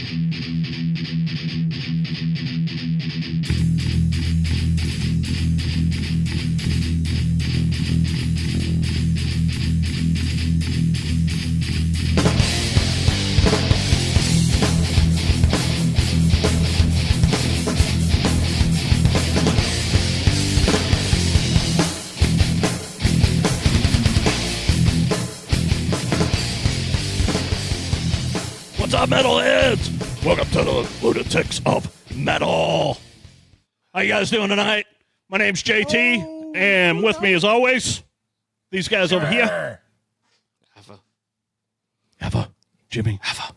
What's up, metalheads? Welcome to the Lunatics of Metal. How you guys doing tonight? My name's JT, and with me, as always, these guys over here. Ava. Jimmy. Ava.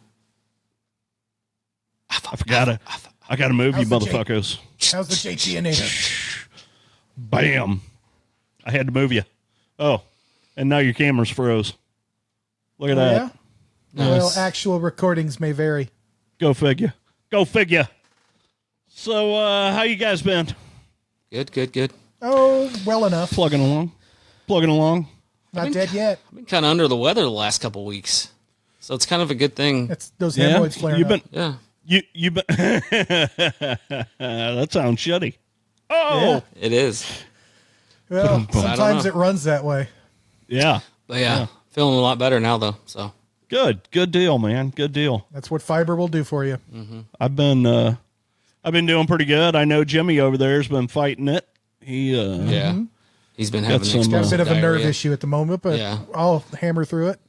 I forgot it. I gotta move you motherfuckers. How's the JT-inator? Bam. I had to move you. Oh, and now your camera's froze. Look at that. Yeah? Nice. Well, actual recordings may vary. Go figure. So, how you guys been? Good. Oh, well enough. Plugging along. Not dead yet. I've been kind of under the weather the last couple weeks, so it's kind of a good thing. It's those hemorrhoids flaring up. Yeah. You've been. That sounds shitty. Oh, yeah, it is. Well, sometimes it runs that way. Yeah. But yeah, feeling a lot better now though. So good deal, man. Good deal. That's what fiber will do for you. Mm-hmm. I've been doing pretty good. I know Jimmy over there has been fighting it. He he's been having some, got a bit of a nerve diarrhea. issue at the moment, but I'll hammer through it.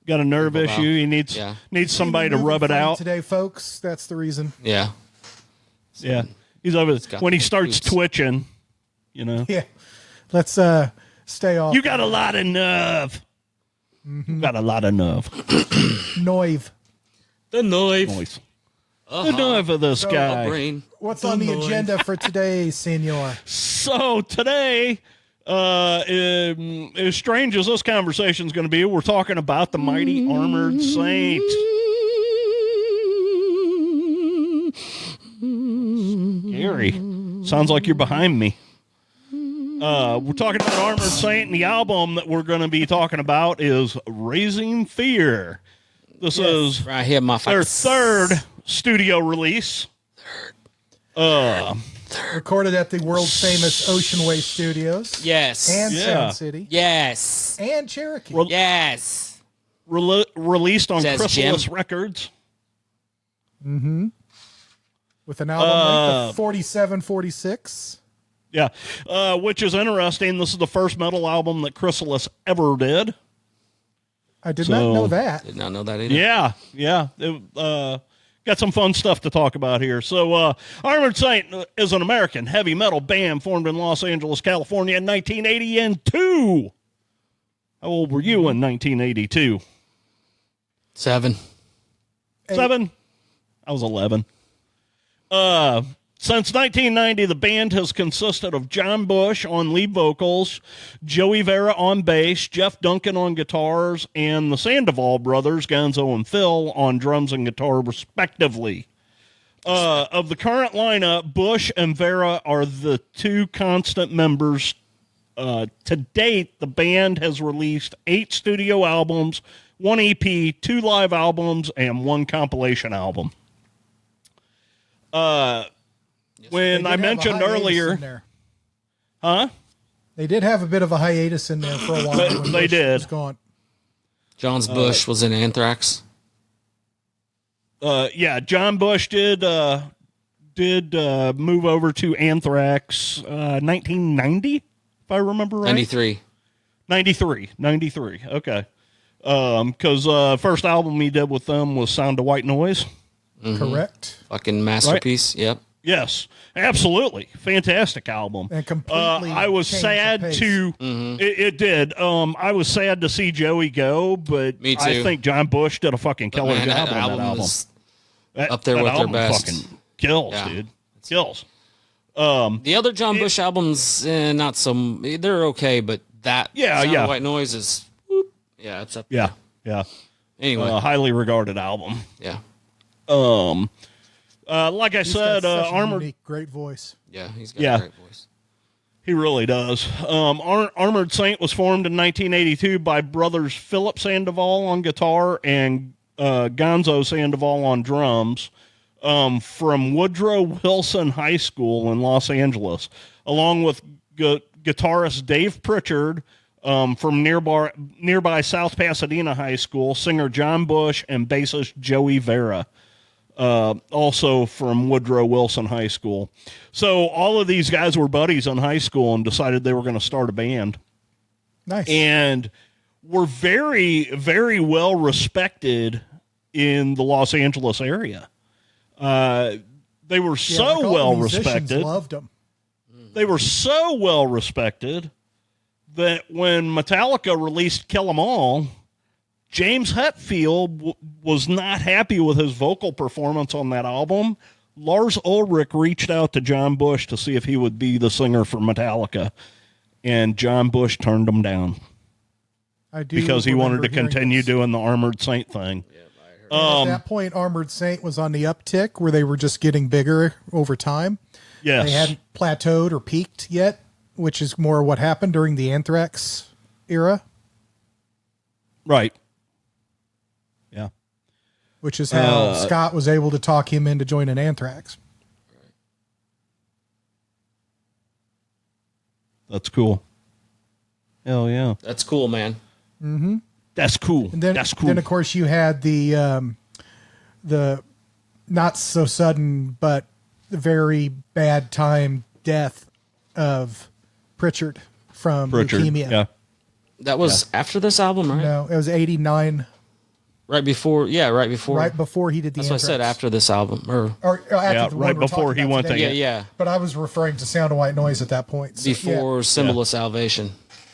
got a nerve issue. He needs somebody to rub it out today, folks. That's the reason. Yeah. Yeah, he's over when he starts twitching. You know. Yeah. Let's stay off. You got a lot of nerve. Mm-hmm. Got a lot of nerve. Noive. The knife. Noise. The nerve of this guy. Brain. What's on the agenda for today, senor? So today, as strange as this conversation is going to be, we're talking about the mighty armored saint. Scary. Sounds like you're behind me. We're talking about Armored Saint, and the album that we're going to be talking about is Raising Fear. This is right here, my their third studio release. Recorded at the world famous Ocean Way Studios. Yes. And Sound City. Yes. And Cherokee. Yes. Released on Says Chrysalis Jim. Records. Mm-hmm. With an album length of 47:46. Yeah, which is interesting. This is the first metal album that Chrysalis ever did. I did not know that. Did not know that either. Yeah. Got some fun stuff to talk about here. So, Armored Saint is an American heavy metal band formed in Los Angeles, California in 1982. How old were you in 1982? 7. 7? I was 11. Since 1990, the band has consisted of John Bush on lead vocals, Joey Vera on bass, Jeff Duncan on guitars, and the Sandoval brothers, Gonzo and Phil, on drums and guitar, respectively. Of the current lineup, Bush and Vera are the two constant members. To date, the band has released 8 studio albums, 1 EP, 2 live albums, and 1 compilation album. When I mentioned earlier, They did have a bit of a hiatus in there for a while. They did. Was gone. John's Bush was in Anthrax. John Bush did move over to Anthrax 1990, if I remember right. 93. Okay. Because first album he did with them was Sound of White Noise. Mm-hmm. Correct. Fucking masterpiece. Right? Yep. Yes, absolutely. Fantastic album. And completely I was sad to... It did. I was sad to see Joey go, but Me too. I think John Bush did a fucking killer job that on that album. Up there with their best. Fucking kills, dude. Kills. The other John Bush albums, not so... They're okay, but that Sound of White Noise is... Whoop, yeah, it's up there. Yeah. Anyway. Highly regarded album. Yeah. Like I said, Armored... Unique, great voice. Yeah, he's got a great voice. He really does. Armored Saint was formed in 1982 by brothers Philip Sandoval on guitar and Gonzo Sandoval on drums. from Woodrow Wilson High School in Los Angeles, along with guitarist Dave Pritchard from nearby South Pasadena High School, singer John Bush, and bassist Joey Vera, also from Woodrow Wilson High School. So all of these guys were buddies in high school and decided they were going to start a band. Nice. And were very, very well respected in the Los Angeles area. They were so well respected. Loved them. They were so well respected that when Metallica released Kill 'Em All, James Hetfield was not happy with his vocal performance on that album. Lars Ulrich reached out to John Bush to see if he would be the singer for Metallica, and John Bush turned him down. I do, because he wanted to continue doing the Armored Saint thing. At that point, Armored Saint was on the uptick where they were just getting bigger over time. Yes. They hadn't plateaued or peaked yet, which is more what happened during the Anthrax era. Right. Yeah. Which is how Scott was able to talk him into joining Anthrax. That's cool. Hell yeah. That's cool, man. Mm-hmm. That's cool. And then, That's cool. Then, of course, you had the not so sudden, but very bad time death of Pritchard from leukemia. Yeah. That was after this album, right? No, it was 89. Right before. Right before he did the That's Anthrax. what I said, after this album. Or after the one right we're before talking he about went today. to Yeah. But I was referring to Sound of White Noise at that point. So, Before Symbol of Salvation.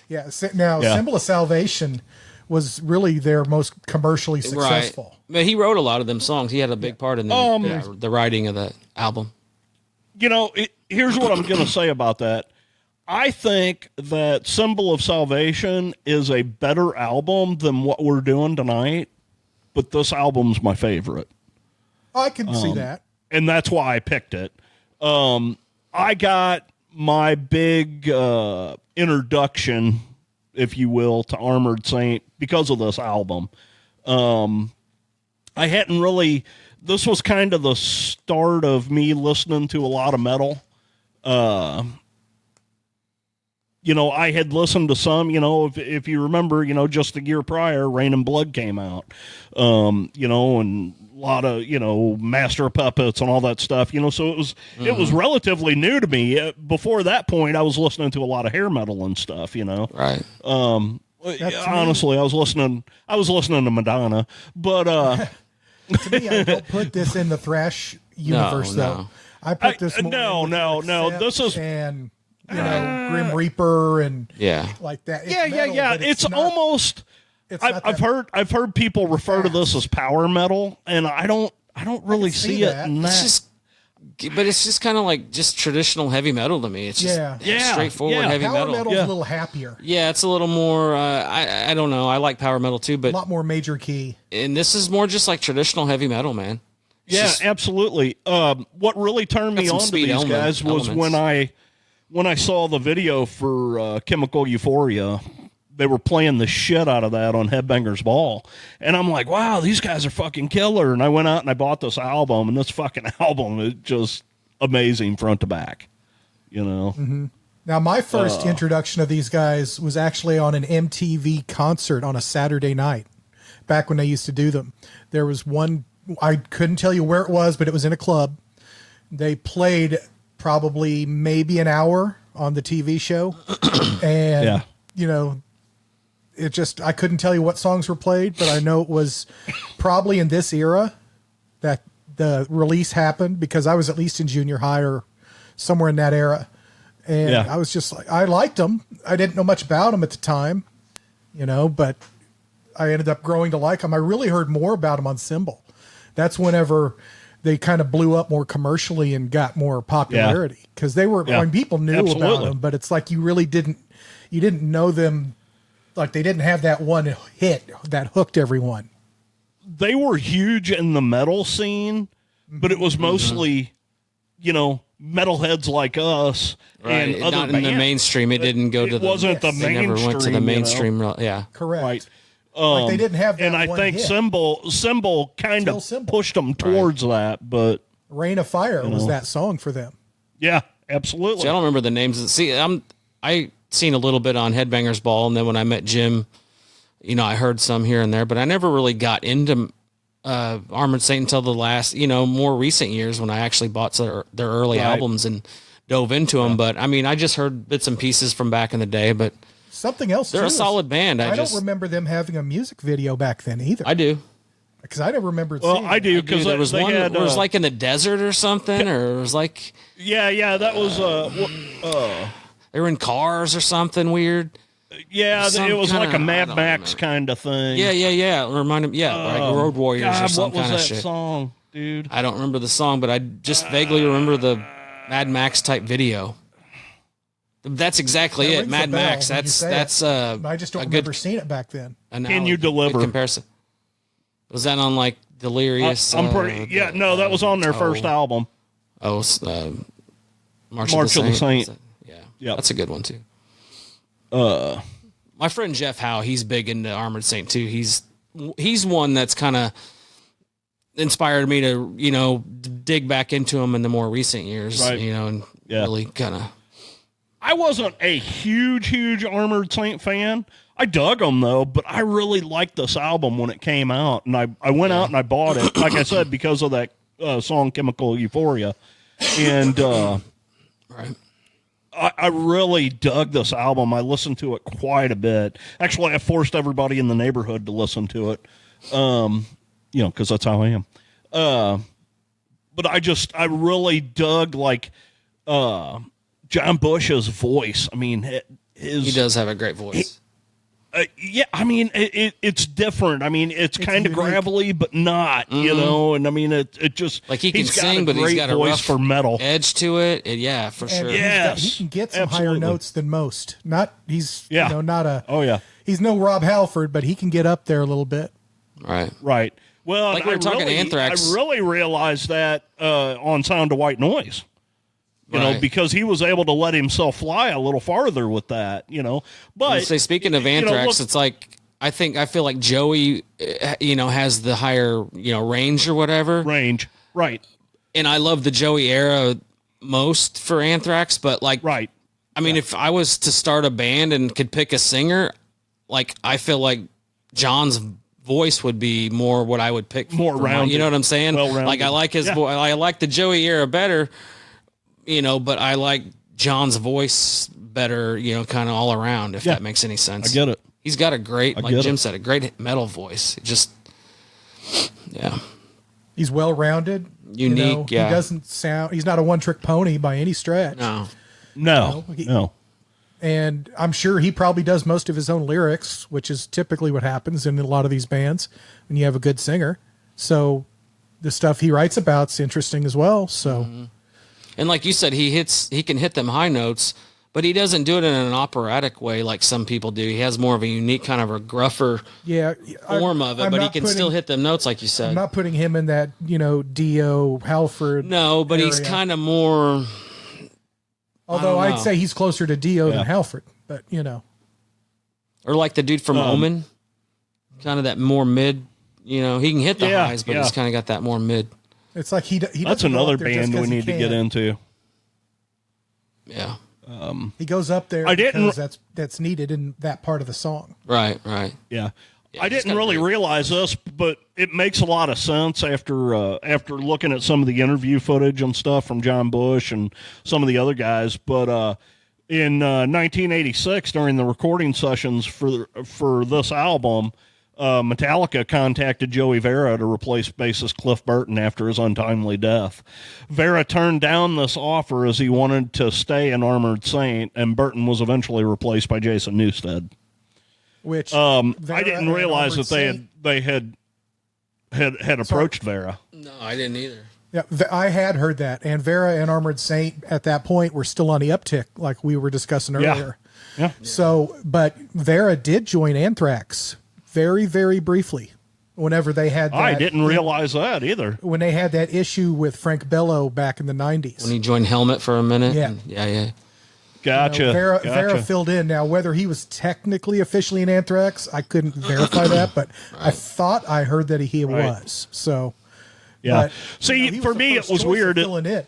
Yeah. Now, Symbol of Salvation was really their most commercially successful. Right. But he wrote a lot of them songs. He had a big part in the writing of that album. You know, here's what I'm going to say about that. I think that Symbol of Salvation is a better album than what we're doing tonight, but this album's my favorite. I can see that. And that's why I picked it. I got my big introduction, if you will, to Armored Saint because of this album. I hadn't really... This was kind of the start of me listening to a lot of metal. I had listened to some, if you remember, just the year prior, Rain and Blood came out, and a lot of, Master of Puppets and all that stuff, so it was relatively new to me. Before that point, I was listening to a lot of hair metal and stuff, Right. Honestly, I was listening to Madonna, but, to me, I don't put this in the thrash universe, though. I put this more no. This is... And... Grim Reaper and like that. It's metal, It's almost. I've heard people refer to this as power metal, and I don't really see it in that. But it's just kind of like just traditional heavy metal to me. It's just straightforward heavy power metal. Metal's a little happier. Yeah, it's a little more. I don't know. I like power metal too, but a lot more major key. And this is more just like traditional heavy metal, man. Absolutely. What really turned me on to these guys was when I saw the video for Chemical Euphoria. They were playing the shit out of that on Headbangers Ball. And I'm like, wow, these guys are fucking killer. And I went out and I bought this album, and this fucking album is just amazing front to back, Mm-hmm. Now, my first introduction of these guys was actually on an MTV concert on a Saturday night, back when they used to do them. There was one, I couldn't tell you where it was, but it was in a club. They played probably maybe an hour on the TV show. And, it just, I couldn't tell you what songs were played, but I know it was probably in this era that the release happened, because I was at least in junior high or somewhere in that era. And I was just like, I liked them. I didn't know much about them at the time, but I ended up growing to like them. I really heard more about them on Symbol. That's whenever they kind of blew up more commercially and got more popularity, because they were, when people knew about them, but it's like you really didn't know them. Like they didn't have that one hit that hooked everyone. They were huge in the metal scene, but it was mostly, metalheads like us and other not in the mainstream. It didn't go to the. Wasn't the mainstream. They never went to the mainstream. Yeah, correct. Right. Like they didn't have that. And I think Symbol kind of pushed them towards that, but Rain of Fire was that song for them. Yeah, absolutely. See, I don't remember the names. See, I seen a little bit on Headbangers Ball, and then when I met Jim, I heard some here and there, but I never really got into Armored Saint until the last, more recent years when I actually bought their early albums and dove into them. But I mean, I just heard bits and pieces from back in the day, but something else. They're a solid band. I don't remember them having a music video back then either. I do. Because I never remembered seeing it. I do, because there was one that was like in the desert or something, or it was like... Yeah, that was... they were in cars or something weird. Yeah, it was like a Mad Max kind of thing. Yeah. Remind me, like Road Warriors or some kind of shit. What was that song, dude? I don't remember the song, but I just vaguely remember the Mad Max type video. That's exactly it, Mad Max. That's I just don't remember seeing it back then. Can you deliver? Comparison. Was that on like Delirious? I'm pretty. No, that was on their first album. March of the Saint. Yeah, that's a good one too. My friend Jeff Howe, he's big into Armored Saint too. He's one that's kind of inspired me to dig back into him in the more recent years. Right. And really kind of. I wasn't a huge Armored Saint fan. I dug them though, but I really liked this album when it came out, and I went out and I bought it. Like I said, because of that song "Chemical Euphoria," and right. I really dug this album. I listened to it quite a bit. Actually, I forced everybody in the neighborhood to listen to it, because that's how I am. But I really dug John Bush's voice. I mean, he does have a great voice. I mean, it's different. I mean, it's kind of gravelly, but not, and I mean, it just... Like he can sing, but he's got a rough for metal edge to it. Yeah, for sure. Yes. He can get some higher notes than most. He's not a... Oh, yeah. He's no Rob Halford, but he can get up there a little bit. Right. Well, like we were talking Anthrax. I really realized that on Sound of White Noise. Because he was able to let himself fly a little farther with that, But speaking of Anthrax, it's like I feel like Joey, has the higher, range or whatever. Range, right? And I love the Joey era most for Anthrax, but right. I mean, if I was to start a band and could pick a singer, I feel like John's voice would be more what I would pick. More rounded. You know what I'm saying? Well-rounded. Like I like his voice. I like the Joey era better. But I like John's voice better, kind of all around, if that makes any sense. I get it. He's got a great, like Jim said, a great metal voice. He's well-rounded. Unique, He doesn't sound, he's not a one-trick pony by any stretch. No. And I'm sure he probably does most of his own lyrics, which is typically what happens in a lot of these bands when you have a good singer. So the stuff he writes about's interesting as well, so... Mm-hmm. And like you said, he can hit them high notes, but he doesn't do it in an operatic way like some people do. He has more of a unique kind of a gruffer form of it, but he can still hit them notes like you said. I'm not putting him in that, Dio, Halford. No, but he's kind of more... Although I'd say he's closer to Dio than Halford, but, Or like the dude from Omen, kind of that more mid, he can hit the highs, but he's kind of got that more mid. It's like he that's another band we need to get into. Yeah. He goes up there because that's needed in that part of the song. Right. Yeah. I didn't really realize this, but it makes a lot of sense after looking at some of the interview footage and stuff from John Bush and some of the other guys. But in 1986, during the recording sessions for this album, Metallica contacted Joey Vera to replace bassist Cliff Burton after his untimely death. Vera turned down this offer as he wanted to stay in Armored Saint, and Burton was eventually replaced by Jason Newsted. Which I didn't realize that they had approached Vera. No, I didn't either. Yeah, I had heard that, and Vera and Armored Saint at that point were still on the uptick, like we were discussing earlier. Yeah. So, but Vera did join Anthrax very, very briefly. Whenever they had that, I didn't realize that either. When they had that issue with Frank Bello back in the 90s. When he joined Helmet for a minute. Yeah. Yeah. Gotcha. Vera filled in. Now, whether he was technically officially in Anthrax, I couldn't verify that, but I thought I heard that he was. So, Yeah. But, See, he for the me, first it was choice weird. of filling in.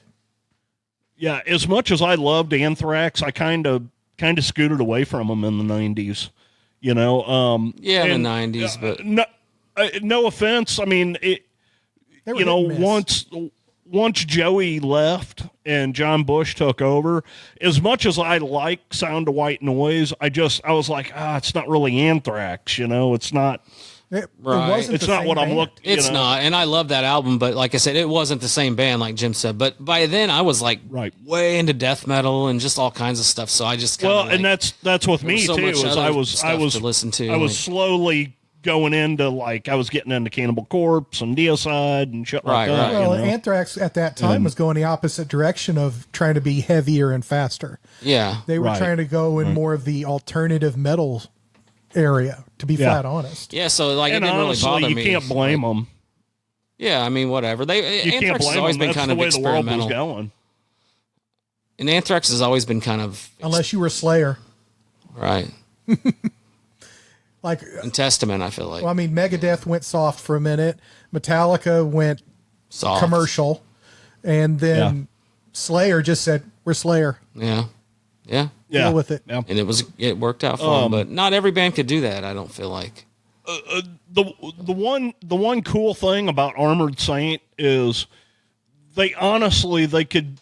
Yeah, as much as I loved Anthrax, I kind of scooted away from them in the 90s. You know, in the 90s, but no offense. I mean, They were you know, hit and miss. once Joey left and John Bush took over, as much as I like Sound of White Noise, I was like, it's not really Anthrax. You know, it's not. It Right. wasn't It's the not same what I'm band. looking. it's not. And I love that album, but like I said, it wasn't the same band like Jim said. But by then I was like Right. way into death metal and just all kinds of stuff. So I just kinda, Well, and that's with me so too. much Is other I was stuff to listen to, I was like- slowly going into I was getting into Cannibal Corpse and Deicide and shit like Right, that. right. you Well, know? Anthrax at that time was going the opposite direction of trying to be heavier and faster. yeah. They were Right. trying to go in more of the alternative metal area, to be Yeah. flat honest. Yeah, so like And it didn't honestly, really bother you me. can't blame Like, them. Yeah, I mean whatever. You can't Anthrax has blame always them. been That's kind the of way the world was experimental. going. And Anthrax has always been kind of Unless you were Slayer. right. Like, And Testament, I feel like well, I mean, Megadeth went soft for a minute. Metallica went soft. commercial. And then Yeah. Slayer just said, we're Slayer. Yeah. Yeah. Yeah. Deal with it. Yeah. And it worked out for him, but not every band could do that, I don't feel like. The one cool thing about Armored Saint is they honestly they could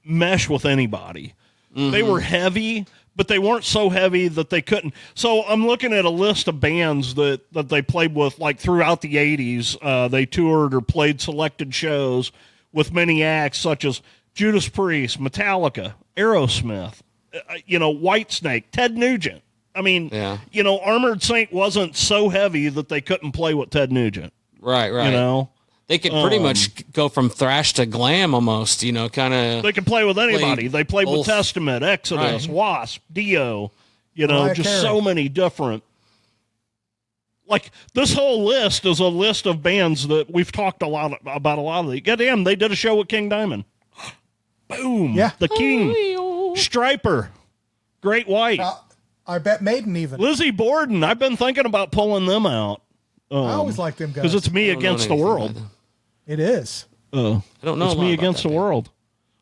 mesh with anybody. They were heavy, but they weren't so heavy that they couldn't. So I'm looking at a list of bands that they played with like throughout the 80s. They toured or played selected shows with many acts such as Judas Priest, Metallica, Aerosmith, Whitesnake, Ted Nugent. I mean, Yeah. Armored Saint wasn't so heavy that they couldn't play with Ted Nugent. Right, right. You know, They could pretty much go from thrash to glam almost, kind of. they can play with anybody. They played with both. Testament, Exodus, Right. Wasp, Dio. Mariah Just Carey. so many different. Like this whole list is a list of bands that we've talked about a lot of these. Goddamn, they did a show with King Diamond. Boom. Yeah. The King. Striper. Great White. I bet Maiden even. Lizzie Borden. I've been thinking about pulling them out. I always like them guys. Because it's me I don't know against the anything world. about them. It is. I don't know. It's a lot me about against that the band. world.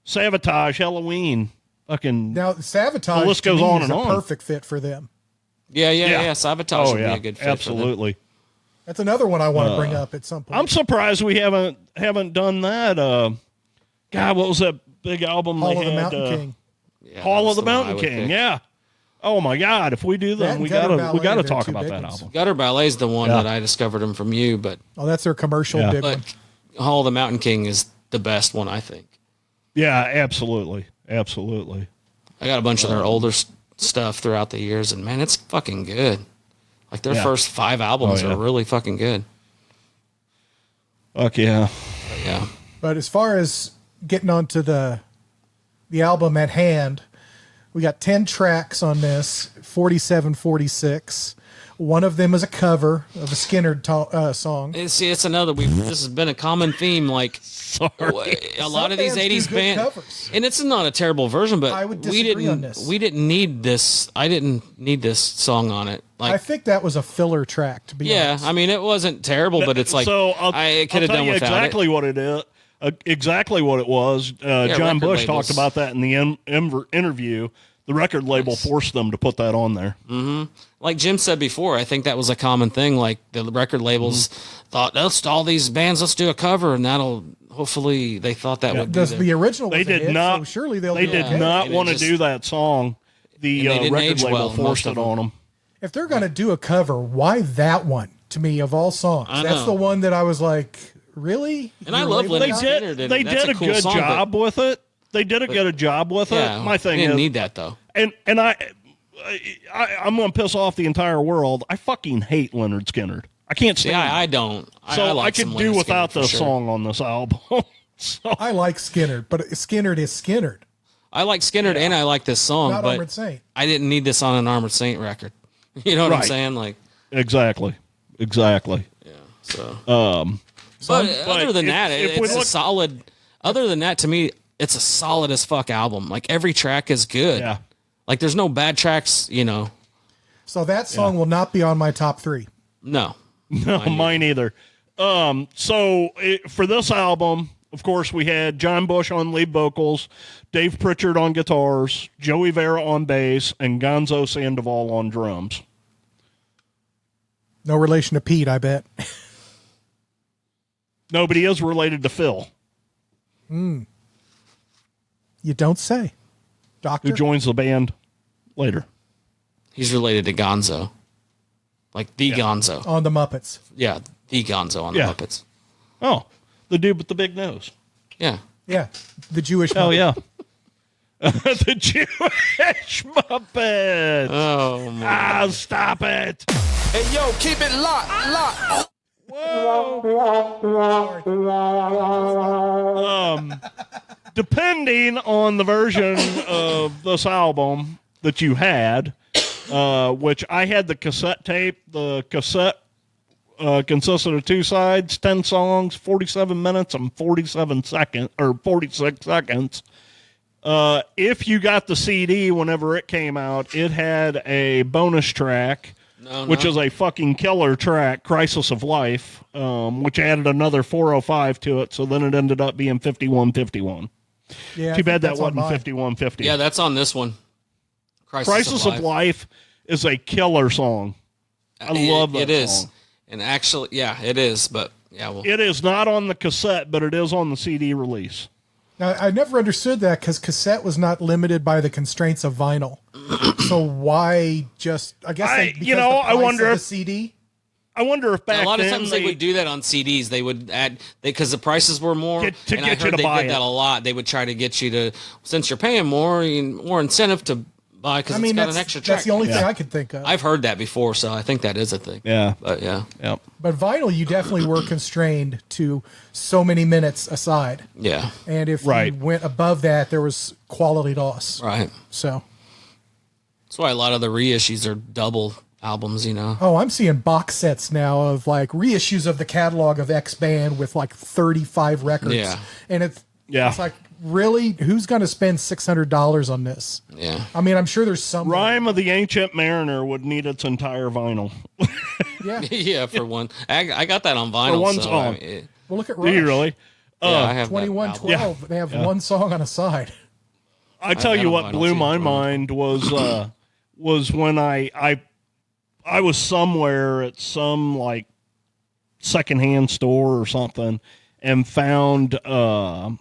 Sabotage, Halloween. Fucking. Now, Sabotage The list to goes me on is and a on. perfect fit for them. Yeah. Sabotage would be a good fit. absolutely. That's another one I want to bring up at some point. I'm surprised we haven't done that. God, what was that big album Hall they of the had? Mountain King. Yeah, Hall that's of the one I Mountain would King. pick. Yeah. Oh my God! If we do That that, and we Gutter gotta Ballet, gotta they're talk two about big that ones. album. Gutter Ballet is the one Yeah. that I discovered them from you, but Oh, that's their commercial big one. Hall of the Mountain King is the best one, I think. Yeah, absolutely. I got a bunch of their older stuff throughout the years, and man, it's fucking good. Like their Yeah. first 5 albums Oh, yeah. are really fucking good. Fuck yeah. But yeah. But as far as getting onto the album at hand, we got 10 tracks on this, 47, 46. One of them is a cover of a Skinner song. And see, it's another. This has been a common theme. Like Sorry. a lot of these bands do '80s good bands, covers. and it's not a terrible version, but I would we disagree didn't. on this. We didn't need this. I didn't need this song on it. I Like, think that was a filler track, to be yeah, honest. I mean, it wasn't terrible, but it's like so I could have tell done you without exactly it. what it is. Exactly what it was. John record Bush labels. talked about that in the interview. The record label forced them to put that on there. Like Jim said before, I think that was a common thing. Like the record labels thought, let's all these bands, let's do a cover, and that'll hopefully they thought that would be Does their- the original They was a did hit, not. so surely they'll They do did okay. not And it want to just- do that song. The And they didn't record age label well, forced most it of them. on them. If they're going to do a cover, why that one, to me, of all songs? I That's know. the one that I was like, really? And I You're love labeling They Leonard that? Skinner did. did They it. That's did a cool good song, but- job with it. They did a good job with Yeah, it. My thing we didn't is, need that though. and I'm going to piss off the entire world. I fucking hate Leonard Skinner. I can't stand. Yeah, him. I don't. So I like could some do Leonard without Skinner the for sure. song on this album. So I like Skinner, but Skinner is Skinner, I like Skinner and I like this song, not but Armored Saint. I didn't need this on an Armored Saint record. You know what I'm Right. saying? Like, exactly. yeah. So, but other than if- that, if we it's a look- solid. Other than that, to me, it's a solid as fuck album. Like every track is good. Yeah. Like there's no bad tracks. So that song will not be on my top 3. No. No, mine either. For this album, of course, we had John Bush on lead vocals, Dave Pritchard on guitars, Joey Vera on bass, and Gonzo Sandoval on drums. No relation to Pete, I bet. Nobody is related to Phil. You don't say. Doctor? Who joins the band later. He's related to Gonzo. Like the Gonzo. On the Muppets. Yeah, the Gonzo on the Muppets. Oh, the dude with the big nose. Yeah. Yeah. The Jewish Oh, Muppet. yeah. The Jewish Muppet. Oh, my. Stop it. Hey, yo, keep it locked. Depending on the version of this album that you had, which I had the cassette tape. The cassette consisted of 2 sides, 10 songs, 47 minutes and 46 seconds. If you got the CD whenever it came out, it had a bonus track, which is a fucking killer track, Crisis of Life, which added another 405 to it. So then it ended up being 5151. Yeah, Too bad that that's on wasn't mine. 5150. Yeah, that's on this one. Crisis of Life is a killer song. I love that It is. song. And actually, yeah, it is. But, yeah, well. It is not on the cassette, but it is on the CD release. Now, I never understood that because cassette was not limited by the constraints of vinyl. So why just? I guess I wonder of the if CD. I wonder if back A lot of then times they would do that on CDs. They would add because the prices were more. To and I get you heard to they buy did it. that a lot. They would try to get you to, since you're paying more incentive to buy because it's got an extra track. that's the only thing I could think of. I've heard that before, so I think that is a thing. Yeah. But yeah, But vinyl, you definitely were constrained to so many minutes aside, yeah, and if Right. you went above that, there was quality loss. right. So, That's why a lot of the reissues are double albums. I'm seeing box sets now of like reissues of the catalog of X Band with like 35 records. Yeah. And it's Yeah. like, really, who's going to spend $600 on this? Yeah, I mean, I'm sure there's some. Rhyme of the Ancient Mariner would need its entire vinyl. Yeah. yeah. For one, I got that on vinyl. For one so, song. Well, look at Do you Rush. really? yeah, I have that 2112. album. They have one song on a side. I tell had you on what vinyl blew too, my vinyl. mind was when I was somewhere at some like secondhand store or something and found And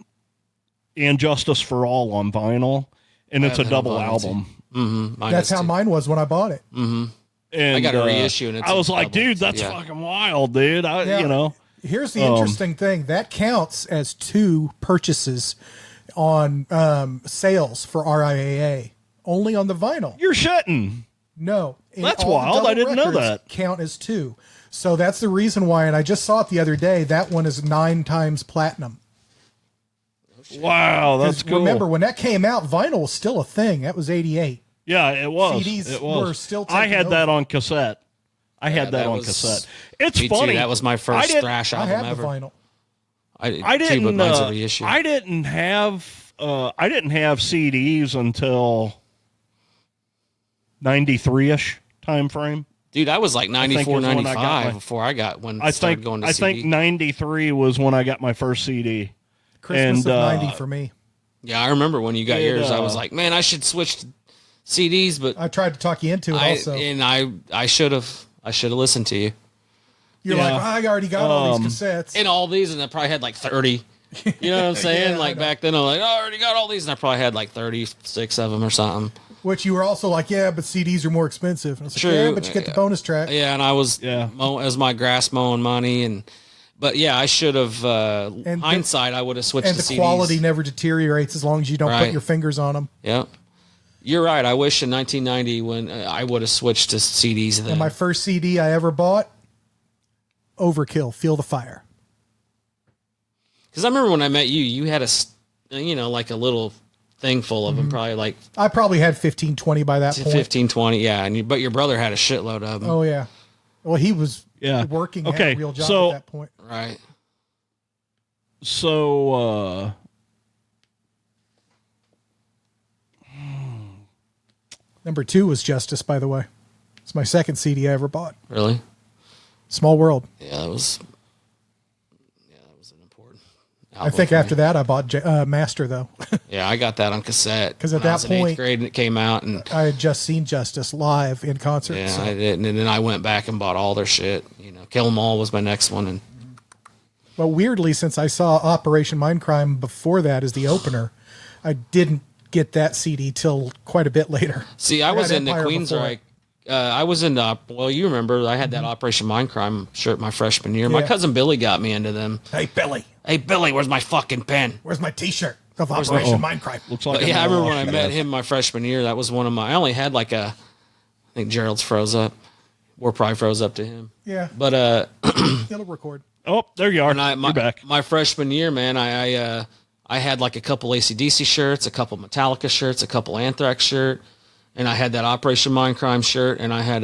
Justice for All on vinyl, and it's a have that on double vinyl, album. Mm-hmm. That's how mine was when I bought it. And I got a reissue, and it's I a was like, double. dude, that's Yeah. fucking wild, dude. Yeah. Here's the interesting thing. That counts as 2 purchases on sales for RIAA. Only on the vinyl. You're shitting. No. And That's all the wild. double I didn't know records that. Count as 2. So that's the reason why, and I just saw it the other day, that one is 9 times platinum. Wow, that's 'Cause cool. Remember, when that came out, vinyl was still a thing. That was 88. Yeah, it was. CDs it was. were still I taking had that over. on cassette. I had that that on was- cassette. It's Me funny. too. That was my first thrash I album had the ever. vinyl. I didn't. Too, but mine's a reissue. I didn't have CDs until 93-ish time frame. Dude, I was like think 94, is when I got 95 my- before I got when I started think going to I CD. think 93 was when I got my first CD. Christmas And, of 90 for me. Yeah, I remember when you got It, yours. I was like, man, I should switch to CDs, but I tried to talk you into it also. I should have listened to you. You're Yeah. like, I already got all these cassettes. And all these, and I probably had like 30. You know what I'm saying? Yeah, like I know. back then, I'm like, oh, I already got all these, and I probably had like 36 of them or something. Which you were also like, yeah, but CDs are more expensive. And I was like, True. yeah, but you get the bonus track. Yeah, and I was Yeah. as my grass mowing money, but yeah, I should have. the- Hindsight, I would have switched And to the CDs. quality never deteriorates as long as you don't put Right. your fingers on them. Yep. You're right. I wish in 1990 when I would have switched to CDs then. And my first CD I ever bought, Overkill, Feel the Fire. Because I remember when I met you, you had like a little thing full of them, Mm-hmm. probably like I probably had 15, 20 by that point. 15, 20. Yeah. But your brother had a shitload of them. Oh, yeah. Well, he was Yeah. working Okay, had a real job so- at that point. Right. So Number 2 was Justice, by the way. It's my second CD I ever bought. Really? Small World. Yeah, that was. I think after that I bought Master though. Yeah, I got that on cassette. Because at when I that was in point, 8th grade and it came out, and I had just seen Justice live in concert. yeah, so. I didn't. And then I went back and bought all their shit. Kill 'Em All was my next one, and Well, weirdly, since I saw Operation Mindcrime before that as the opener, I didn't get that CD till quite a bit later. see, I was had in the Empire Queensryche. I was in the, well, you remember I had that Operation Mindcrime shirt my freshman year. My Yeah. cousin Billy got me into them. Hey, Billy, Hey, Billy, where's my fucking pen? where's my T-shirt of Operation Mindcrime? Looks like But yeah, I remember when I Yes. met him my freshman year. That was one of my. I only had like I think Gerald's froze up. We're probably froze up to him. Yeah, But it'll record. Oh, there you are. my You're back. my freshman year, man, I had like a couple AC/DC shirts, a couple Metallica shirts, a couple Anthrax shirt, and I had that Operation Mindcrime shirt, and I had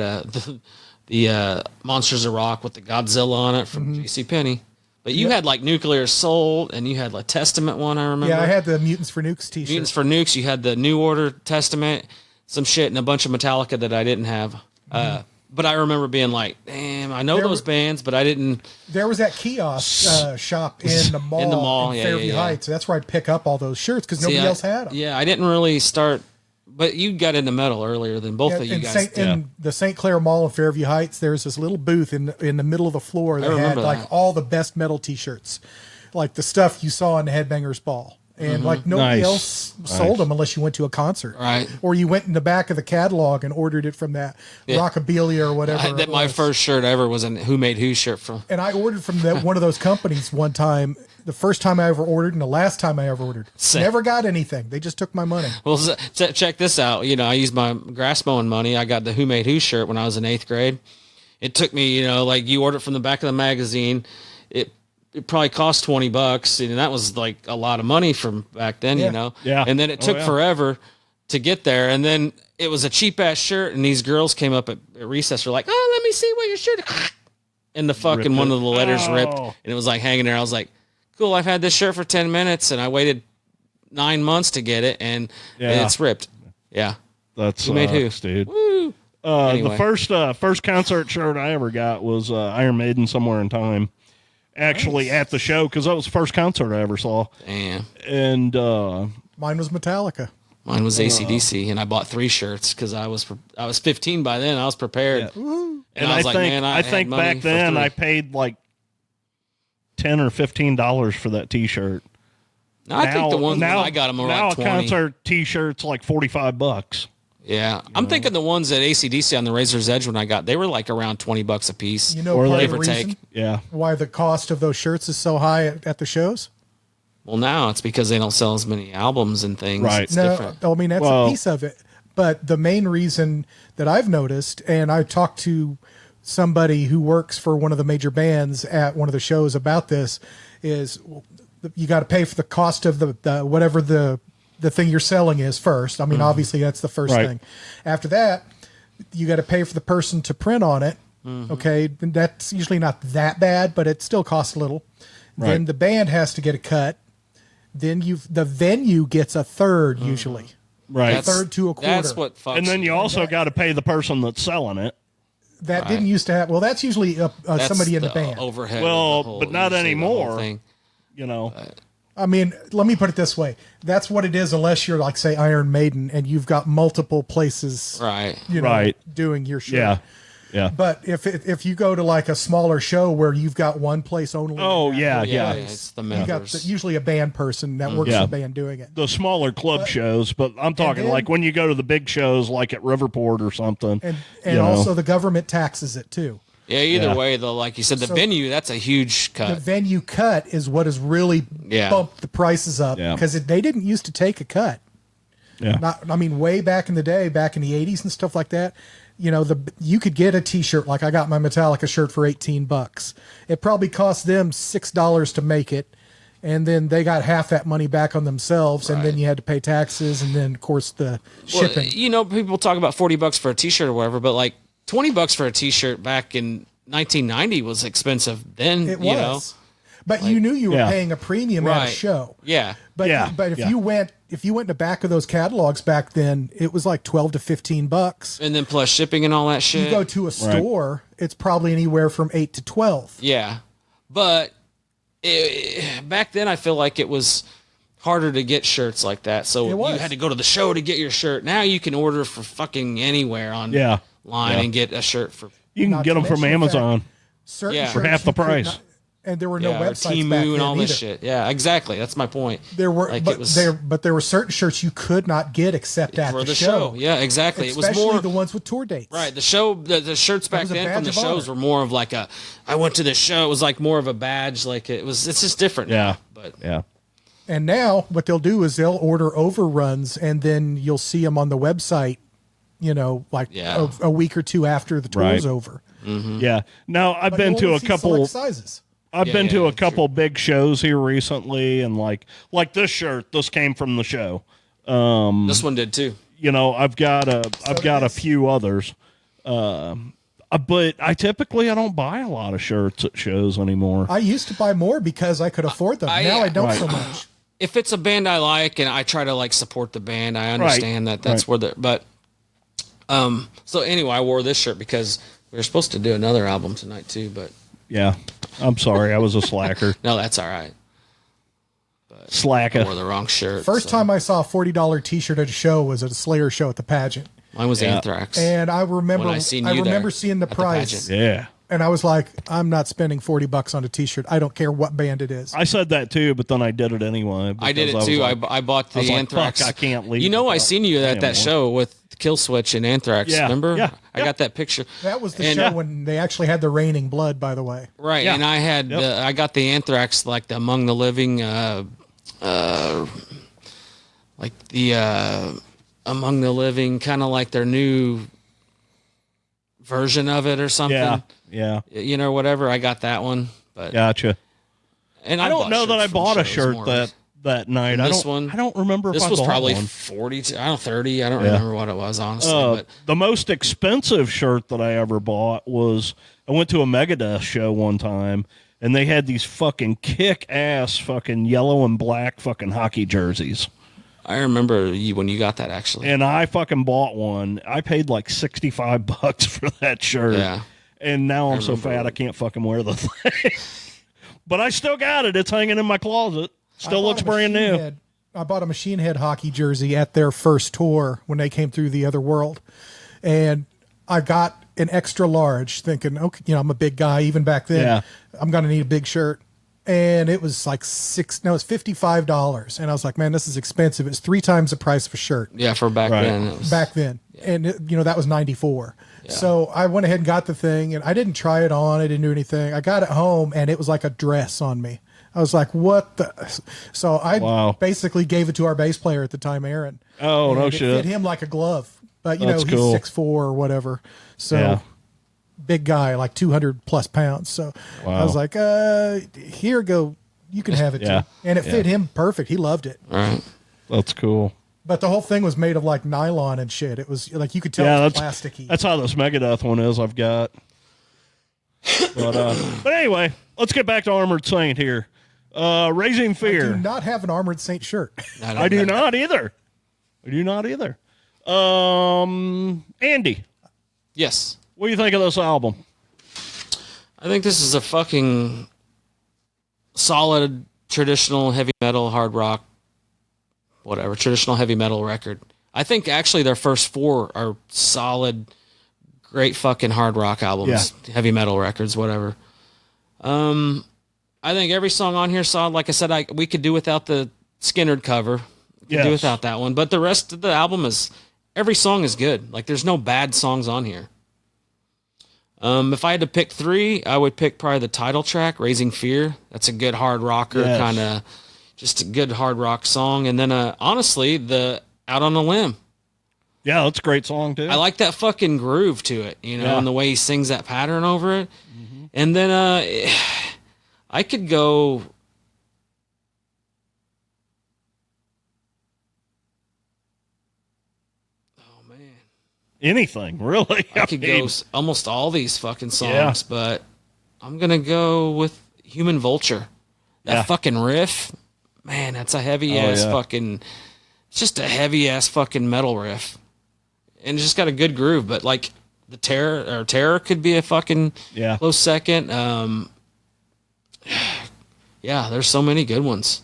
the Monsters of Rock with the Godzilla on it from JCPenney. But you had like Nuclear Assault, and you had like Testament one. I remember. Yeah, I had the Mutants for Nukes T-shirt. Mutants for Nukes. You had the New Order Testament, some shit, and a bunch of Metallica that I didn't have. But I remember being like, damn, I know There those bands, but I didn't. There was that kiosk shop in the mall, In the mall, yeah, Fairview yeah, yeah. Heights. That's where I'd pick up all those shirts because nobody See, else had them. Yeah, I didn't really start, but you got into metal earlier than both of you guys. In the St. Clair Mall in Fairview Heights, there's this little booth in the middle of the floor that had remember like that. all the best metal T-shirts, like the stuff you saw in the Headbangers Ball. And like nobody Nice. else sold them unless you went to a concert, Right. Or you went in the back of the catalog and ordered it from that Rockabilia or whatever. That it my was. first shirt ever was a Who Made Who shirt from. And I ordered from one of those companies one time. The first time I ever ordered, and the last time I ever ordered. Same. Never got anything. They just took my money. Well, check this out. I used my grass mowing money. I got the Who Made Who shirt when I was in 8th grade. It took me, like you ordered from the back of the magazine. It probably cost $20, and that was like a lot of money from back then, Yeah. Yeah. And then it took forever to get there, and then it was a cheap ass shirt, and these girls came up at recess, were like, "Oh, let me see what your shirt," and the fucking one of the letters ripped, and it was like hanging there. I was like, "Cool, I've had this shirt for 10 minutes, and I waited 9 months to get it, and it's ripped." Yeah, That's Who Made Who, dude. Woo. Anyway. The first concert shirt I ever got was Iron Maiden Somewhere in Time. Actually, at the show, because that was the first concert I ever saw. Damn. And Mine was Metallica. Mine was AC/DC, and I bought 3 shirts because I was 15 by then. I was prepared, and I I was like, think man, I had think money back for then 3. I paid like $10 or $15 for that T-shirt. No, I think the ones when I got them were now like a 20. concert T-shirt's like $45. Yeah, I'm thinking the ones at AC/DC on the Razor's Edge when I got, they were like around $20 a piece. You know, Or part they of the would take- reason Yeah. why the cost of those shirts is so high at the shows? Well, now it's because they don't sell as many albums and things. Right. It's No, different. I mean, that's Well- a piece of it. But the main reason that I've noticed, and I talked to somebody who works for one of the major bands at one of the shows about this, is you got to pay for the cost of the whatever the thing you're selling is first. I mean, obviously that's the first Right. thing. After that, you got to pay for the person to print on it. Okay, and that's usually not that bad, but it still costs a little. Right. Then the band has to get a cut. Then the venue gets a third usually. Right. That's- third to a quarter. That's what fucks And then you me. also got to pay the person that's selling it. That Right. didn't used to have. Well, that's usually That's somebody in the band. Overhead. Well, of the whole- but not usually the whole anymore. thing. You know. I mean, let me put it this way: that's what it is, unless you're like, say, Iron Maiden, and you've got multiple places, Right. Right, doing your show. Yeah. Yeah. But if you go to like a smaller show where you've got one place only, Oh, yeah, Yeah, yeah. it's the you got members. usually a band person that works Yeah. for the band doing it. The smaller club shows, but I'm talking then- like when you go to the big shows like at Riverport or something. And you know. also the government taxes it too. Yeah, either Yeah. way, though, like you said, the So- venue, that's a huge The cut. venue cut is what has really Yeah. bumped the prices up Yeah. because they didn't used to take a cut. yeah. I mean, way back in the day, back in the 80s and stuff like that, you could get a T-shirt. Like I got my Metallica shirt for $18. It probably cost them $6 to make it, and then they got half that money back on themselves, and then Right. you had to pay taxes, and then of course the Well, shipping. people talk about $40 for a T-shirt or whatever, but like $20 for a T-shirt back in 1990 was expensive. Then It you know, was, but you knew you were Yeah. paying a premium at a Right. show. yeah, But Yeah, if yeah. you went in the back of those catalogs back then, it was like $12 to $15. and then plus shipping and all that shit. You go to a store, it's probably anywhere from 8 to 12. Yeah, but back then I feel like it was harder to get shirts like that. So you had to go to the show to get your shirt. Now you can order for fucking anywhere online and get a shirt for. You can get them from Amazon for half the price. And there were no websites Temu back then and all either. this shit. Yeah, exactly. That's my point. There were, like but there were certain shirts you could not get except at for the show. Yeah, exactly. Especially it was more the ones with tour dates. Right. The show, the shirts back then from the shows were more of like I went to the show. It was like more of a badge. Like it's just different. Yeah. Now, but yeah. And now what they'll do is they'll order overruns, and then you'll see them on the website. Like a week or two after the tour is over. Mm-hmm. Yeah. Now I've been to a couple sizes. I've been to a couple big shows here recently, and like this shirt, this came from the show. This one did too. I've got a few others. But I don't buy a lot of shirts at shows anymore. I used to buy more because I could afford them. Now I don't so much. If it's a band I like and I try to like support the band, I understand that's where but so anyway, I wore this shirt because we were supposed to do another album tonight too, but yeah. I'm sorry, I was a slacker. No, that's all right. But Slacker. I wore the wrong shirt. First time I saw a $40 T-shirt at a show was at a Slayer show at the pageant. Mine was Anthrax. And I remember seeing the at price. the Yeah. And I was like, I'm not spending $40 on a T-shirt. I don't care what band it is. I said that too, but then I did it anyway. I did it too. Like, I bought the Anthrax. Fuck, I can't leave. I seen you at that show with Killswitch and Anthrax. Yeah, Remember? yeah, I got that picture. That was the show when they actually had the Raining Blood, by the way. Right, and I had I got the Anthrax, like the Among the Living, like the Among the Living, kind of like their new version of it or something. Yeah. Whatever. I got that one, but Gotcha. And I don't know that I bought a shirt that night. I don't remember if this I was bought probably one. 40. I don't 30. I don't remember what it was honestly. But the most expensive shirt that I ever bought was I went to a Megadeth show one time, and they had these fucking kick-ass fucking yellow and black fucking hockey jerseys. I remember when you got that actually, and I fucking bought one. I paid like $65 for that shirt. Yeah, and now I'm so fat I can't fucking wear the thing. But I still got it. It's hanging in my closet. Still looks brand new. I bought a Machine Head hockey jersey at their first tour when they came through the other world. And I got an extra large thinking, okay, I'm a big guy even back then. Yeah. I'm going to need a big shirt. And it was like it's $55. And I was like, man, this is expensive. It's 3 times the price of a shirt. Yeah, for back then. It was, back then. Yeah. And, that was 94. Yeah. So I went ahead and got the thing, and I didn't try it on. I didn't do anything. I got it home, and it was like a dress on me. I was like, what the? So I basically gave it to our bass player at the time, Aaron. Oh, no shit. It fit him like a glove. But, That's he's cool. 6'4" or whatever. So big guy, like 200 plus pounds. So I was like, here, go. You can have it too. And it fit him perfect. He loved it. All right. That's cool. But the whole thing was made of like nylon and shit. It was like you could tell it was plasticky. That's how this Megadeth one is I've got. But anyway, let's get back to Armored Saint here. Raising Fear. I do not have an Armored Saint shirt. I do not either. Andy. Yes. What do you think of this album? I think this is a fucking solid traditional heavy metal, hard rock, whatever, traditional heavy metal record. I think actually their first 4 are solid, great fucking hard rock albums, heavy metal records, whatever. I think every song on here is solid. Like I said, we could do without the Skinnerd cover. We could do without that one. But the rest of the album every song is good. Like there's no bad songs on here. If I had to pick 3, I would pick probably the title track, Raising Fear. That's a good hard rocker, kind of just a good hard rock song. And then, honestly, the Out on a Limb. Yeah, that's a great song, too. I like that fucking groove to it, and the way he sings that pattern over it. Mm-hmm. And then I could go... Anything, really. I could go almost all these fucking songs, but I'm going to go with Human Vulture. That fucking riff, man, that's a heavy-ass fucking... It's just a heavy-ass fucking metal riff. And it's just got a good groove, but like the Terror could be a fucking close second. Yeah, there's so many good ones.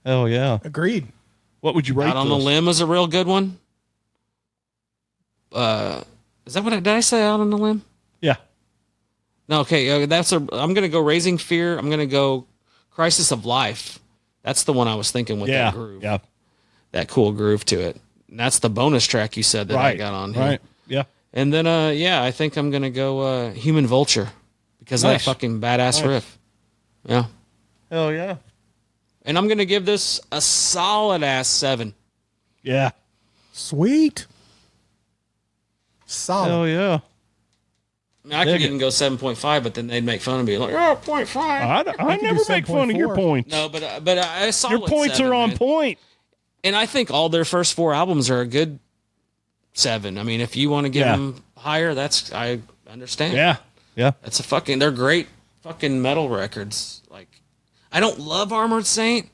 Hell yeah. Agreed. What would you rate Out on the this? Limb is a real good one. Is that what did I say? Out on the Limb? Yeah. No, okay. I'm gonna go Raising Fear. I'm gonna go Crisis of Life. That's the one I was thinking with Yeah. that groove. Yeah. That cool groove to it. And that's the bonus track you said that I got on here. Right. Yeah. And then, I think I'm gonna go Human Vulture because of Nice. that fucking badass riff. Yeah. Hell yeah. And I'm gonna give this a solid ass 7. Yeah. Sweet. Solid. Hell yeah. I mean, I could even go 7.5, but then they'd make fun of me like, oh, 0.5. I never do make fun of your 7.4. points. No, but I saw Your points are on point. And I think all their first 4 albums are a good 7. I mean, if you want to give them higher, I understand. Yeah. Yeah. That's they're great fucking metal records. Like, I don't love Armored Saint,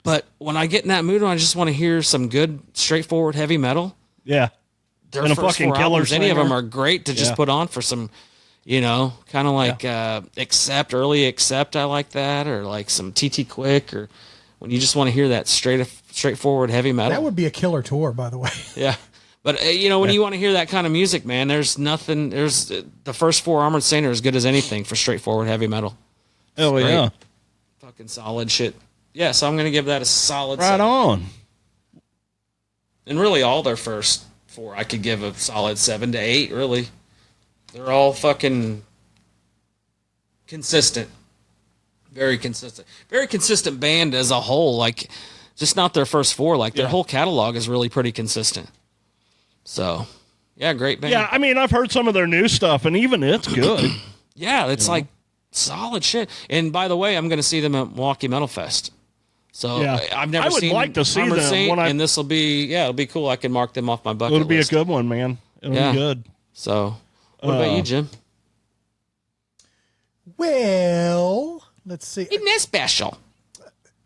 but when I get in that mood, I just want to hear some good, straightforward heavy metal. Yeah. Their And a first fucking 4 killer albums, any of them singer. are great to just Yeah. put on for some, kind of like early Accept. I like that, or like some TT Quick, or when you just want to hear that straightforward heavy metal. That would be a killer tour, by the way. Yeah. But, when you want to hear that kind of music, man, there's nothing. There's the first 4 Armored Saint are as good as anything for straightforward heavy metal. Hell Great. yeah. Fucking solid shit. Yeah, so I'm going to give that a solid Right 7. on. And really, all their first 4, I could give a solid 7 to 8, really. They're all fucking consistent. Very consistent. Very consistent band as a whole. Like, just not their first 4. Like, their whole catalog is really pretty consistent. So, yeah, great band. Yeah, I mean, I've heard some of their new stuff, and even it's good. Yeah, it's like solid shit. And by the way, I'm going to see them at Milwaukee Metal Fest. So Yeah. I've never I would seen like to see Armored them Saint, when I- and this will be it'll be cool. I can mark them off my bucket It'll be a list. good one, man. It'll Yeah. be good. So, what about you, Jim? Well, let's see. Isn't that special?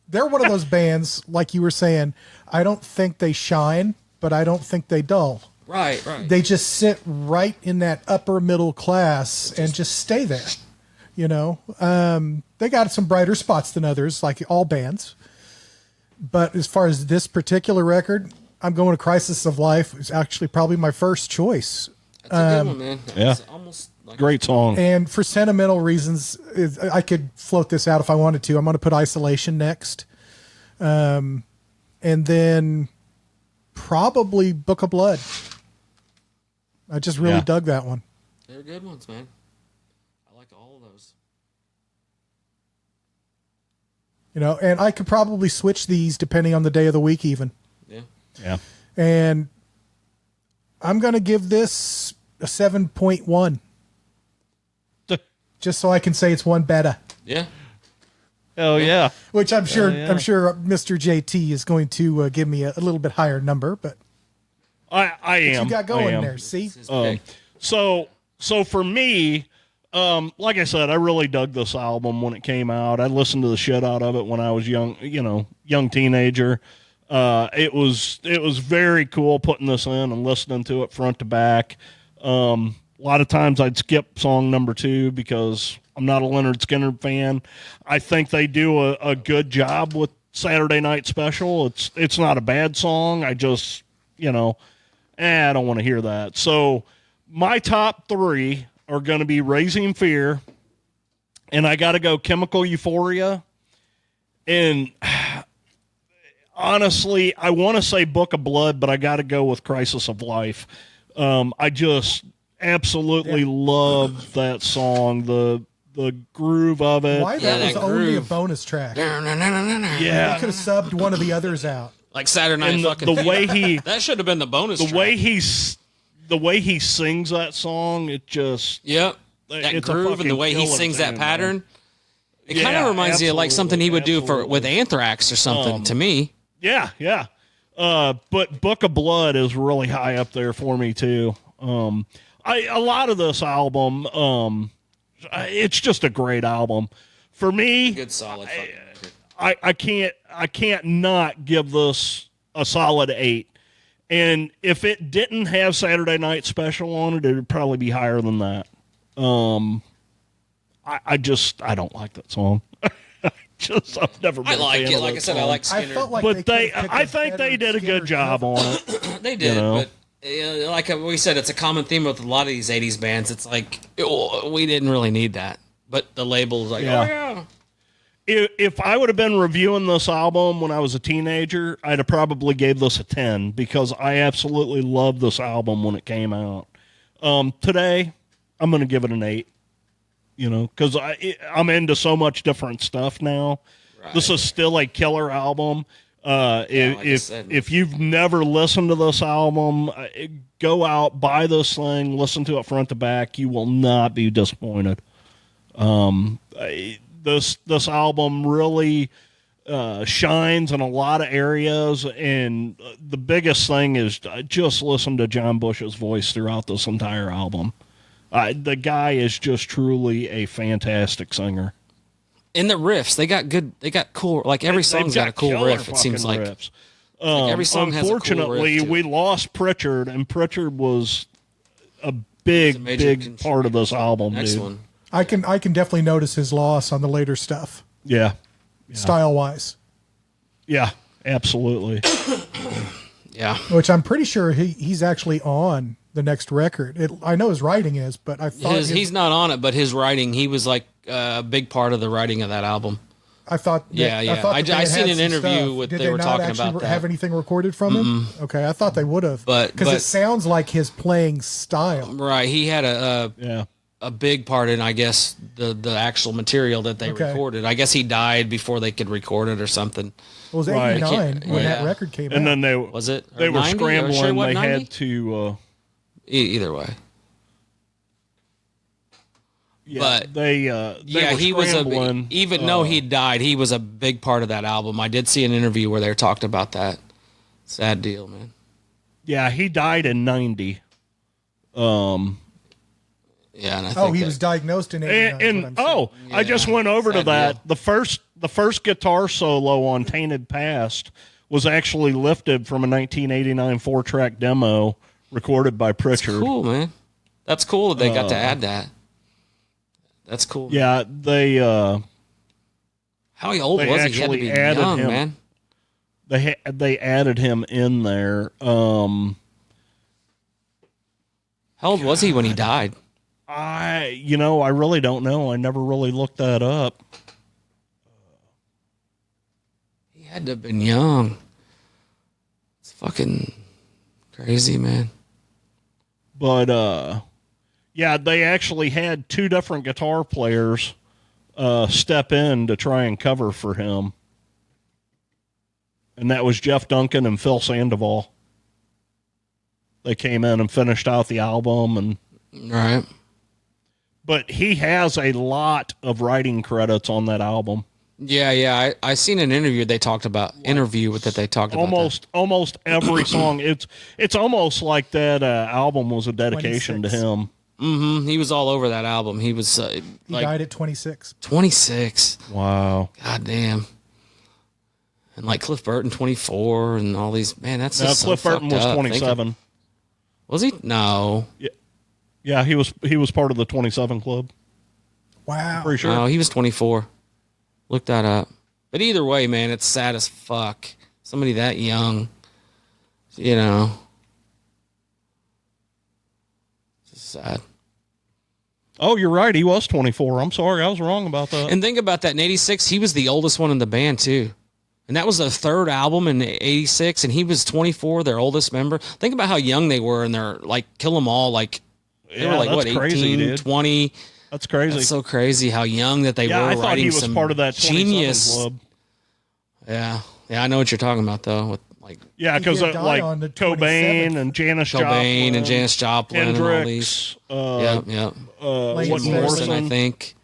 They're one of those bands, like you were saying, I don't think they shine, but I don't think they dull. Right. They just sit right in that upper middle class and just stay there. They got some brighter spots than others, like all bands. But as far as this particular record, I'm going to Crisis of Life. It's actually probably my first choice. That's a good one, man. Yeah. It's almost like Great song. And for sentimental reasons, I could float this out if I wanted to. I'm going to put Isolation next. And then probably Book of Blood. I just really dug that one. They're good ones, man. I like all of those. And I could probably switch these depending on the day of the week even. Yeah. Yeah. And I'm going to give this a 7.1. Just so I can say it's one better. Yeah. Hell yeah. Which I'm sure Mr. JT is going to give me a little bit higher number, but I am. you got I going am. there, see? So for me, like I said, I really dug this album when it came out. I listened to the shit out of it when I was young teenager. It was very cool putting this in and listening to it front to back. A lot of times I'd skip song number 2 because I'm not a Leonard Skinner fan. I think they do a good job with Saturday Night Special. It's not a bad song. I just, I don't want to hear that. So my top 3 are going to be Raising Fear, and I got to go Chemical Euphoria. And honestly, I want to say Book of Blood, but I got to go with Crisis of Life. I just absolutely love that song. The groove of it. Why that was that only a groove. bonus track. They Yeah. could have subbed one of the others out. Like Saturday Night And fucking the way he that should have been the bonus track. the way he sings that song, it just Yep. That it's a groove and fucking the way he killer sings that tune, pattern. It Yeah, kind of reminds you of like something he would do with absolutely. Anthrax or something to me. Yeah. But Book of Blood is really high up there for me too. A lot of this album, it's just a great album. For me, Good solid fucking record. I can't not give this a solid 8. And if it didn't have Saturday Night Special on it, it would probably be higher than that. I don't like that song. I've never been I a like fan it. of Like I that said, I song. like I Skinner. felt like But I could've think picked they better did a good Skinner job cover. on it. They did, know? but like we said, it's a common theme with a lot of these '80s bands. It's like we didn't really need that, but the label's like, Yeah. oh yeah. If I would have been reviewing this album when I was a teenager, I'd have probably gave this a 10 because I absolutely loved this album when it came out. Today, I'm going to give it an 8. You know, because I'm into so much different stuff now. Right. This is still a killer album. Like I said. If you've never listened to this album, go out, buy this thing, listen to it front to back. You will not be disappointed. This album really shines in a lot of areas, and the biggest thing is just listen to John Bush's voice throughout this entire album. The guy is just truly a fantastic singer. And the riffs, they got cool. Like every song's got a cool killer riff. It seems like. riffs. Like every song has a cool Unfortunately, riff to it. we lost Pritchard, and Pritchard was a big part of this album. Next dude. one. I can definitely notice his loss on the later stuff, Yeah, style wise. yeah, absolutely. Yeah. Which I'm pretty sure he's actually on the next record. I know his writing is, but I thought He's not on it, but his writing, he was like a big part of the writing of that album. I thought. Yeah, yeah. thought that they I had seen an some interview stuff. with Did they were not talking actually about that. Have anything recorded from him? Okay, I thought they would have, But it sounds like his playing style. Right, he had a big part in, I guess, the actual material that they Okay. recorded. I guess he died before they could record it or something. It was Right. 89 when that Yeah. record came And out. then they Was it? they Or were 90? Or scrambling. sure it wasn't They 90? had to. Either way. Yeah, But- they Yeah, were he was scrambling. even though he died, he was a big part of that album. I did see an interview where they talked about that. Sad deal, man. Yeah, he died in 90. Yeah, and I think he that- was diagnosed in 89. And I just went over to sad that. deal. The first guitar solo on Tainted Past was actually lifted from a 1989 4-track demo recorded by Pritchard. cool, man. That's cool that they got to add that. That's cool. Yeah, they How old They was he? He had to actually be added young, him. man. they added him in there. How old was he when he died? I really don't know. I never really looked that up. He had to have been young. It's fucking crazy, man. But yeah, they actually had 2 different guitar players step in to try and cover for him. And that was Jeff Duncan and Phil Sandoval. They came in and finished out the album, Right. but he has a lot of writing credits on that album. Yeah. I seen an interview they talked about that they talked about. Almost every song. It's almost like that album was a dedication 26. to him. Mm-hmm. He was all over that album. He was he died at 26. 26. Wow. God damn. And like Cliff Burton, 24, and all these. Man, that's just Cliff so Burton fucked was up 27. thinking- Was he? No. Yeah, he was part of the 27 club. Wow. Pretty sure. No, he was 24. Look that up. But either way, man, it's sad as fuck. Somebody that young, you know. It's just sad. Oh, you're right. He was 24. I'm sorry. I was wrong about that. And think about that. In 86, he was the oldest one in the band, too. And that was their third album in 86, and he was 24, their oldest member. Think about how young they were, and they're like, Kill 'Em All, like, they were like, that's what, 18, crazy, dude. 20. That's crazy. That's so crazy how young that they yeah, were. I thought writing he was some part of that 27 genius club. Yeah, I know what you're talking about though. With like Yeah, because He died like on the Cobain 27th. and Janis Cobain Joplin, and Janis Joplin and all these. Hendrix, Yep. Lane what Staley. Morrison, I Morrison. think.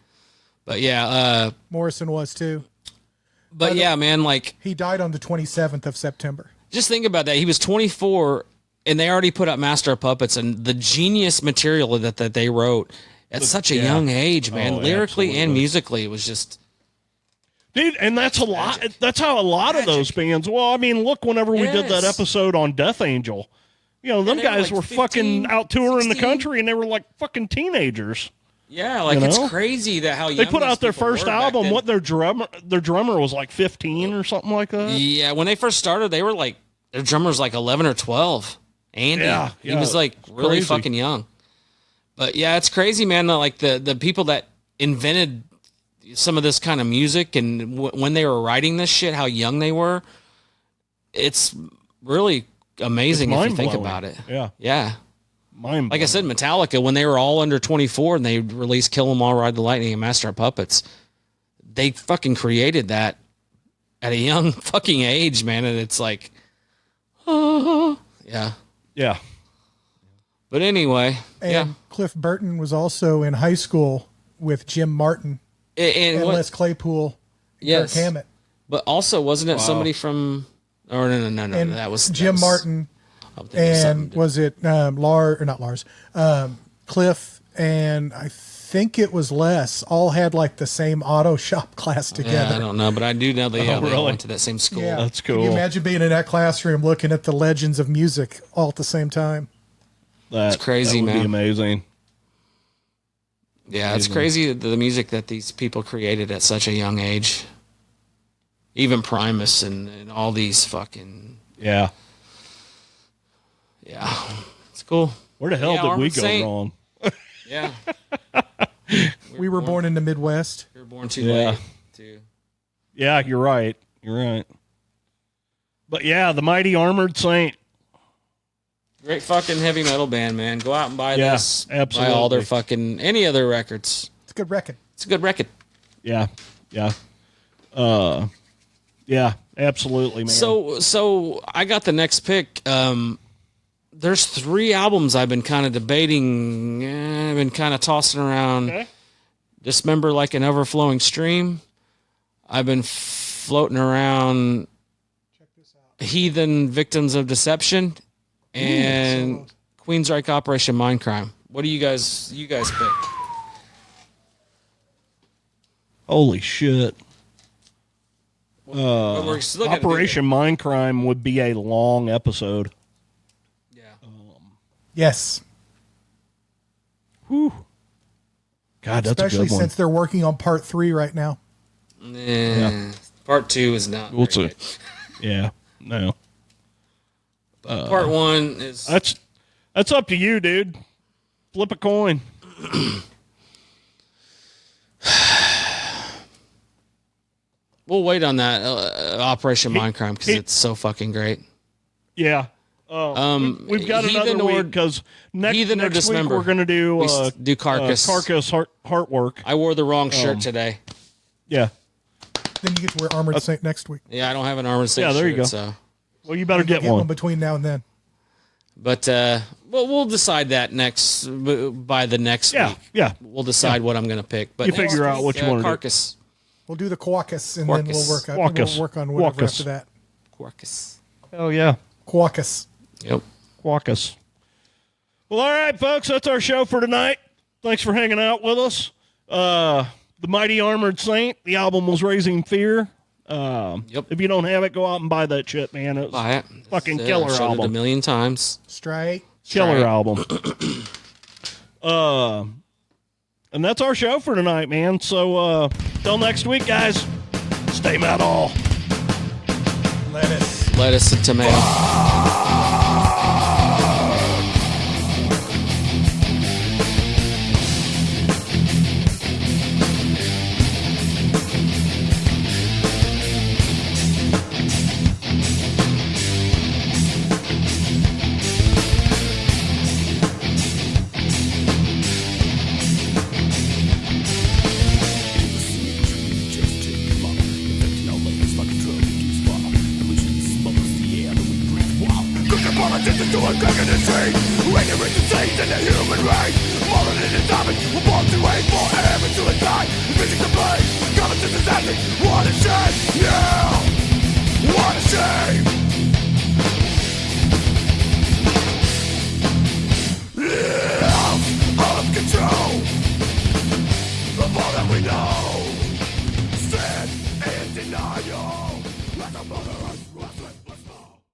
But yeah, Morrison was too. but yeah, man, like He died on the 27th of September. just think about that. He was 24, and they already put up Master of Puppets, and the genius material that they wrote at such a young age, man, Oh, lyrically and absolutely. musically, it was just. Dude, and that's a lot. That's how a lot of those bands. Well, I mean, look, whenever we did that Yes. episode on Death Angel, them they were guys like were 15, fucking out touring the 16. country, and they were like fucking teenagers. Yeah, like You it's know? crazy that how They young put these out their people were first back album. then. What their drummer was like 15 or something like that. Yeah, when they first started, they were like their drummer's like 11 or 12. Andy, Yeah, he was like really crazy. fucking young. But yeah, it's crazy, man. That like the people that invented some of this kind of music and when they were writing this shit, how young they were. It's really amazing if you think mind-blowing. about it. Yeah. Yeah. Mind Like I said, Metallica, when they were all under 24 and they released Kill 'Em All, Ride the Lightning, and Master of Puppets, they fucking created that at a young fucking age, man. And it's like, yeah. Yeah. But anyway, And yeah. Cliff Burton was also in high school with Jim Martin And and what, Les Claypool, yes. Kirk Hammett. But also, wasn't it somebody from, or no, And that was Jim Martin. I'm thinking of something And was it Lars, or not Lars, Cliff, and I think it was Les, all had like the same auto shop class Yeah, together. I don't know, but I do know they all really? went to that same school. Yeah. That's Can cool. you imagine being in that classroom looking at the legends of music all at the same time? That's crazy, that would man. Be amazing. Yeah, it's crazy the music that these people created at such a young age. Even Primus and all these fucking Yeah. yeah, it's cool. Where the hell Yeah, did we Armored go Saint. wrong? Yeah, We were born in the Midwest. we were born too Yeah. late. Too. Yeah, you're right. You're right. But yeah, the Mighty Armored Saint. Great fucking heavy metal band, man. Go out and buy Yeah, this. Buy all absolutely. their fucking any of their records. It's a good record. It's a good record. Yeah. Yeah. Yeah, absolutely, man. So I got the next pick. There's 3 albums I've been kind of debating. I've been kind of tossing around. Okay. Dismember Like an Overflowing Stream. I've been floating around Heathen Victims of Deception and Queensryche Operation Mindcrime. What do you guys pick? Holy shit. But we're still gonna do Operation Mindcrime would be a long episode. that. Yeah. Yes. Whew. God, that's Especially a good one. since they're working on part 3 right now. Part 2 is not. We'll very see. good. Yeah. No. Part 1 is. That's up to you, dude. Flip a coin. We'll wait on that Operation Mindcrime because it's so fucking great. Yeah. We've got Heathen another or- week because next Heathen or week Dismember? we're going to do We do Carcass. Carcass heart work. I wore the wrong shirt today. Yeah. Then you get to wear Armored Saint next week. Yeah, I don't have an Armored Saint Yeah, there shirt, you go. So. Well, you better get Get one one. between now and then. But we'll decide that by the next Yeah. week. Yeah. We'll decide what I'm going to pick. But You figure out what you wanna do. Carcass. We'll do the Quackus, and then Quackus. we'll work on whatever Quackus. after that. Quackus. Oh yeah. Quackus. Yep. Quackus. Well, all right, folks, that's our show for tonight. Thanks for hanging out with us. The Mighty Armored Saint. The album was Raising Fear. Yep. If you don't have it, go out and buy that shit, man. It's Buy it. fucking That's it. killer I've showed it album. a million times. Straight. Killer Right. album. And that's our show for tonight, man. So till next week, guys. Stay metal. Lettuce and tomato. What a shame, yeah!